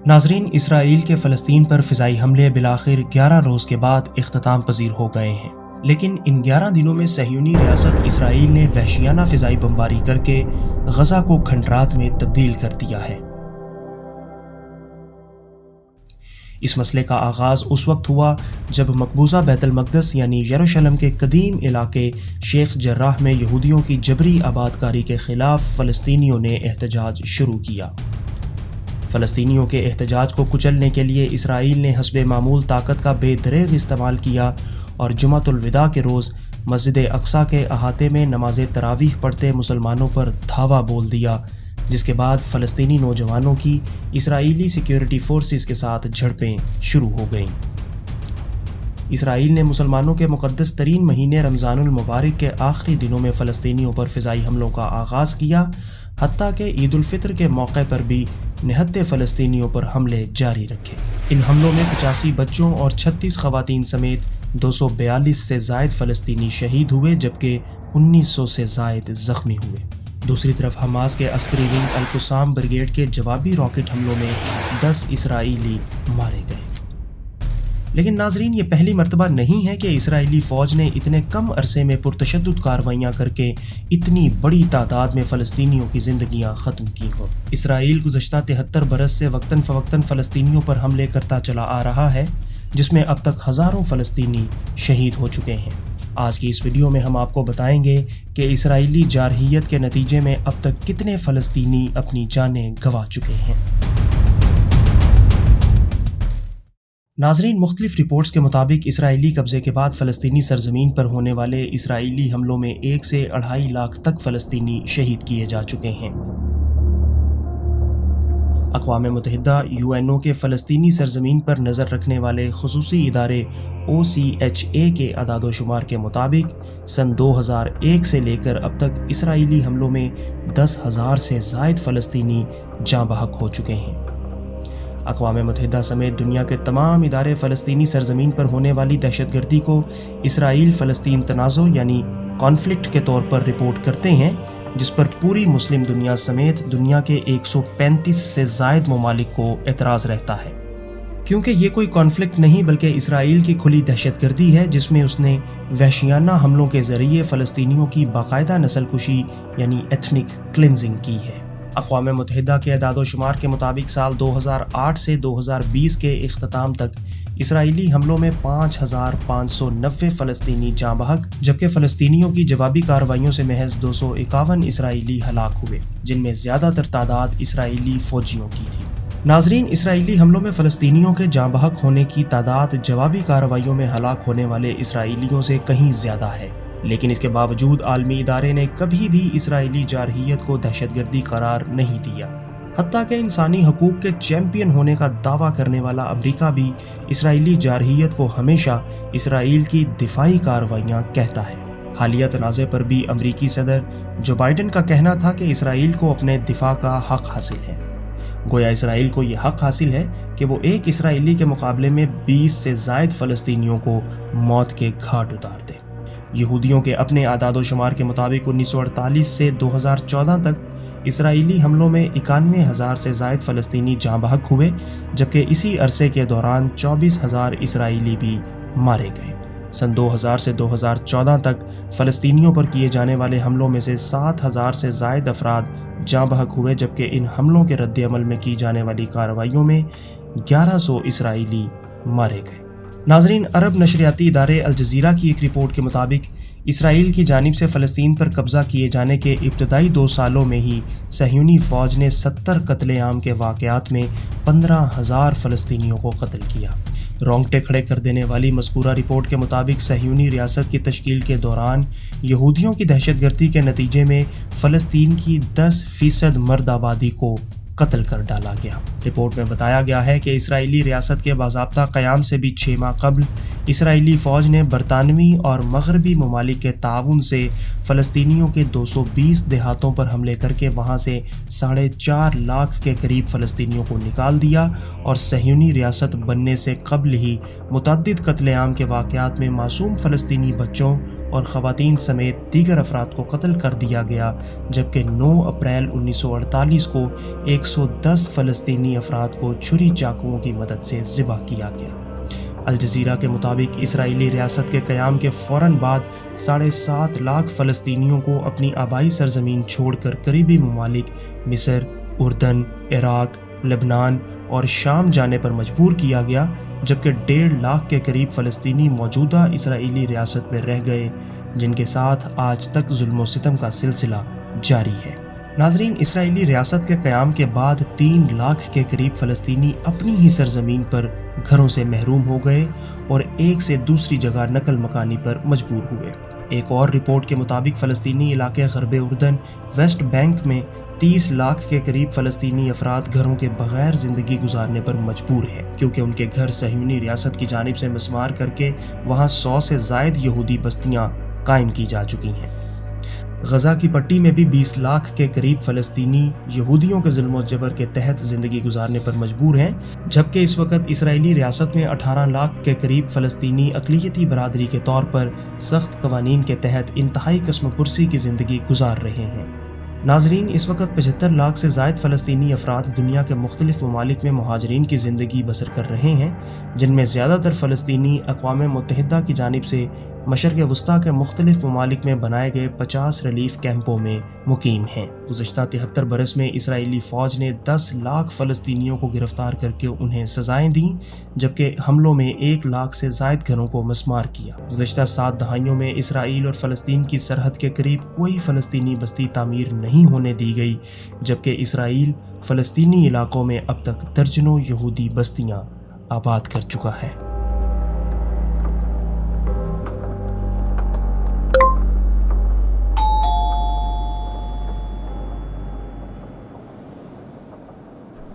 ناظرین، اسرائیل کے فلسطین پر فضائی حملے بالآخر 11 روز کے بعد اختتام پذیر ہو گئے ہیں، لیکن ان 11 دنوں میں صہیونی ریاست اسرائیل نے وحشیانہ فضائی بمباری کر کے غزہ کو کھنڈرات میں تبدیل کر دیا ہے۔ اس مسئلے کا آغاز اس وقت ہوا جب مقبوضہ بیت المقدس یعنی یروشلم کے قدیم علاقے شیخ جراح میں یہودیوں کی جبری آباد کاری کے خلاف فلسطینیوں نے احتجاج شروع کیا۔ فلسطینیوں کے احتجاج کو کچلنے کے لیے اسرائیل نے حسب معمول طاقت کا بے دریغ استعمال کیا اور جمعۃ الوداع کے روز مسجد اقصیٰ کے احاطے میں نماز تراویح پڑھتے مسلمانوں پر دھاوا بول دیا، جس کے بعد فلسطینی نوجوانوں کی اسرائیلی سیکیورٹی فورسز کے ساتھ جھڑپیں شروع ہو گئیں۔ اسرائیل نے مسلمانوں کے مقدس ترین مہینے رمضان المبارک کے آخری دنوں میں فلسطینیوں پر فضائی حملوں کا آغاز کیا، حتیٰ کہ عید الفطر کے موقع پر بھی نہتے فلسطینیوں پر حملے جاری رکھے۔ ان حملوں میں 85 بچوں اور 36 خواتین سمیت 242 سے زائد فلسطینی شہید ہوئے، جبکہ 1900 سے زائد زخمی ہوئے۔ دوسری طرف حماس کے عسکری ونگ القسام بریگیڈ کے جوابی راکٹ حملوں میں 10 اسرائیلی مارے گئے۔ لیکن ناظرین، یہ پہلی مرتبہ نہیں ہے کہ اسرائیلی فوج نے اتنے کم عرصے میں پرتشدد کارروائیاں کر کے اتنی بڑی تعداد میں فلسطینیوں کی زندگیاں ختم کی ہوں۔ اسرائیل گزشتہ 73 برس سے وقتاً فوقتاً فلسطینیوں پر حملے کرتا چلا آ رہا ہے، جس میں اب تک ہزاروں فلسطینی شہید ہو چکے ہیں۔ آج کی اس ویڈیو میں ہم آپ کو بتائیں گے کہ اسرائیلی جارحیت کے نتیجے میں اب تک کتنے فلسطینی اپنی جانیں گنوا چکے ہیں۔ ناظرین، مختلف رپورٹس کے مطابق اسرائیلی قبضے کے بعد فلسطینی سرزمین پر ہونے والے اسرائیلی حملوں میں 1 سے 2.5 لاکھ تک فلسطینی شہید کیے جا چکے ہیں۔ اقوام متحدہ UNO کے فلسطینی سرزمین پر نظر رکھنے والے خصوصی ادارے OCHA کے اعداد و شمار کے مطابق سن 2001 سے لے کر اب تک اسرائیلی حملوں میں 10,000 سے زائد فلسطینی جاں بحق ہو چکے ہیں۔ اقوام متحدہ سمیت دنیا کے تمام ادارے فلسطینی سرزمین پر ہونے والی دہشت گردی کو اسرائیل فلسطین تنازع یعنی کانفلکٹ کے طور پر رپورٹ کرتے ہیں، جس پر پوری مسلم دنیا سمیت دنیا کے 135 سے زائد ممالک کو اعتراض رہتا ہے، کیونکہ یہ کوئی کانفلکٹ نہیں بلکہ اسرائیل کی کھلی دہشت گردی ہے، جس میں اس نے وحشیانہ حملوں کے ذریعے فلسطینیوں کی باقاعدہ نسل کشی یعنی ایتھنک کلینزنگ کی ہے۔ اقوام متحدہ کے اعداد و شمار کے مطابق سال 2008 سے 2020 کے اختتام تک اسرائیلی حملوں میں 5,590 فلسطینی جاں بحق، جبکہ فلسطینیوں کی جوابی کارروائیوں سے محض 251 اسرائیلی ہلاک ہوئے، جن میں زیادہ تر تعداد اسرائیلی فوجیوں کی تھی۔ ناظرین، اسرائیلی حملوں میں فلسطینیوں کے جاں بحق ہونے کی تعداد جوابی کارروائیوں میں ہلاک ہونے والے اسرائیلیوں سے کہیں زیادہ ہے، لیکن اس کے باوجود عالمی ادارے نے کبھی بھی اسرائیلی جارحیت کو دہشت گردی قرار نہیں دیا۔ حتیٰ کہ انسانی حقوق کے چیمپئن ہونے کا دعویٰ کرنے والا امریکہ بھی اسرائیلی جارحیت کو ہمیشہ اسرائیل کی دفاعی کارروائیاں کہتا ہے۔ حالیہ تنازع پر بھی امریکی صدر جو بائیڈن کا کہنا تھا کہ اسرائیل کو اپنے دفاع کا حق حاصل ہے۔ گویا اسرائیل کو یہ حق حاصل ہے کہ وہ ایک اسرائیلی کے مقابلے میں 20 سے زائد فلسطینیوں کو موت کے گھاٹ اتار دے۔ یہودیوں کے اپنے اعداد و شمار کے مطابق 1948 سے 2014 تک اسرائیلی حملوں میں 91,000 سے زائد فلسطینی جاں بحق ہوئے، جبکہ اسی عرصے کے دوران 24,000 اسرائیلی بھی مارے گئے۔ سن 2000 سے 2014 تک فلسطینیوں پر کیے جانے والے حملوں میں سے 7,000 سے زائد افراد جاں بحق ہوئے، جبکہ ان حملوں کے رد عمل میں کی جانے والی کارروائیوں میں 1100 اسرائیلی مارے گئے۔ ناظرین، عرب نشریاتی ادارے الجزیرہ کی ایک رپورٹ کے مطابق اسرائیل کی جانب سے فلسطین پر قبضہ کیے جانے کے ابتدائی 2 سالوں میں ہی صہیونی فوج نے 70 قتل عام کے واقعات میں 15,000 فلسطینیوں کو قتل کیا۔ رونگٹے کھڑے کر دینے والی مذکورہ رپورٹ کے مطابق صہیونی ریاست کی تشکیل کے دوران یہودیوں کی دہشت گردی کے نتیجے میں فلسطین کی 10% مرد آبادی کو قتل کر ڈالا گیا۔ رپورٹ میں بتایا گیا ہے کہ اسرائیلی ریاست کے باضابطہ قیام سے بھی 6 ماہ قبل اسرائیلی فوج نے برطانوی اور مغربی ممالک کے تعاون سے فلسطینیوں کے 220 دیہاتوں پر حملے کر کے وہاں سے 4.5 لاکھ کے قریب فلسطینیوں کو نکال دیا اور صہیونی ریاست بننے سے قبل ہی متعدد قتل عام کے واقعات میں معصوم فلسطینی بچوں اور خواتین سمیت دیگر افراد کو قتل کر دیا گیا، جبکہ 9 اپریل 1948 کو ایک 110 فلسطینی افراد کو چھری چاقوؤں کی مدد سے ذبح کیا گیا۔ الجزیرہ کے مطابق اسرائیلی ریاست کے قیام کے فوراً بعد 7.5 لاکھ فلسطینیوں کو اپنی آبائی سرزمین چھوڑ کر قریبی ممالک مصر، اردن، عراق، لبنان اور شام جانے پر مجبور کیا گیا، جبکہ 1.5 لاکھ کے قریب فلسطینی موجودہ اسرائیلی ریاست میں رہ گئے، جن کے ساتھ آج تک ظلم و ستم کا سلسلہ جاری ہے۔ ناظرین، اسرائیلی ریاست کے قیام کے بعد 3 لاکھ کے قریب فلسطینی اپنی ہی سرزمین پر گھروں سے محروم ہو گئے اور ایک سے دوسری جگہ نقل مکانی پر مجبور ہوئے۔ ایک اور رپورٹ کے مطابق فلسطینی علاقے غرب اردن ویسٹ بینک میں 30 لاکھ کے قریب فلسطینی افراد گھروں کے بغیر زندگی گزارنے پر مجبور ہیں، کیونکہ ان کے گھر صہیونی ریاست کی جانب سے مسمار کر کے وہاں 100 سے زائد یہودی بستیاں قائم کی جا چکی ہیں۔ غزہ کی پٹی میں بھی 20 لاکھ کے قریب فلسطینی یہودیوں کے ظلم و جبر کے تحت زندگی گزارنے پر مجبور ہیں، جبکہ اس وقت اسرائیلی ریاست میں 18 لاکھ کے قریب فلسطینی اقلیتی برادری کے طور پر سخت قوانین کے تحت انتہائی قسم پرسی کی زندگی گزار رہے ہیں۔ ناظرین، اس وقت 75 لاکھ سے زائد فلسطینی افراد دنیا کے مختلف ممالک میں مہاجرین کی زندگی بسر کر رہے ہیں، جن میں زیادہ تر فلسطینی اقوام متحدہ کی جانب سے مشرق وسطیٰ کے مختلف ممالک میں بنائے گئے 50 ریلیف کیمپوں میں مقیم ہیں۔ گزشتہ 73 برس میں اسرائیلی فوج نے 10 لاکھ فلسطینیوں کو گرفتار کر کے انہیں سزائیں دیں، جبکہ حملوں میں 1 لاکھ سے زائد گھروں کو مسمار کیا۔ گزشتہ 7 دہائیوں میں اسرائیل اور فلسطین کی سرحد کے قریب کوئی فلسطینی بستی تعمیر نہیں ہونے دی گئی، جبکہ اسرائیل فلسطینی علاقوں میں اب تک درجنوں یہودی بستیاں آباد کر چکا ہے۔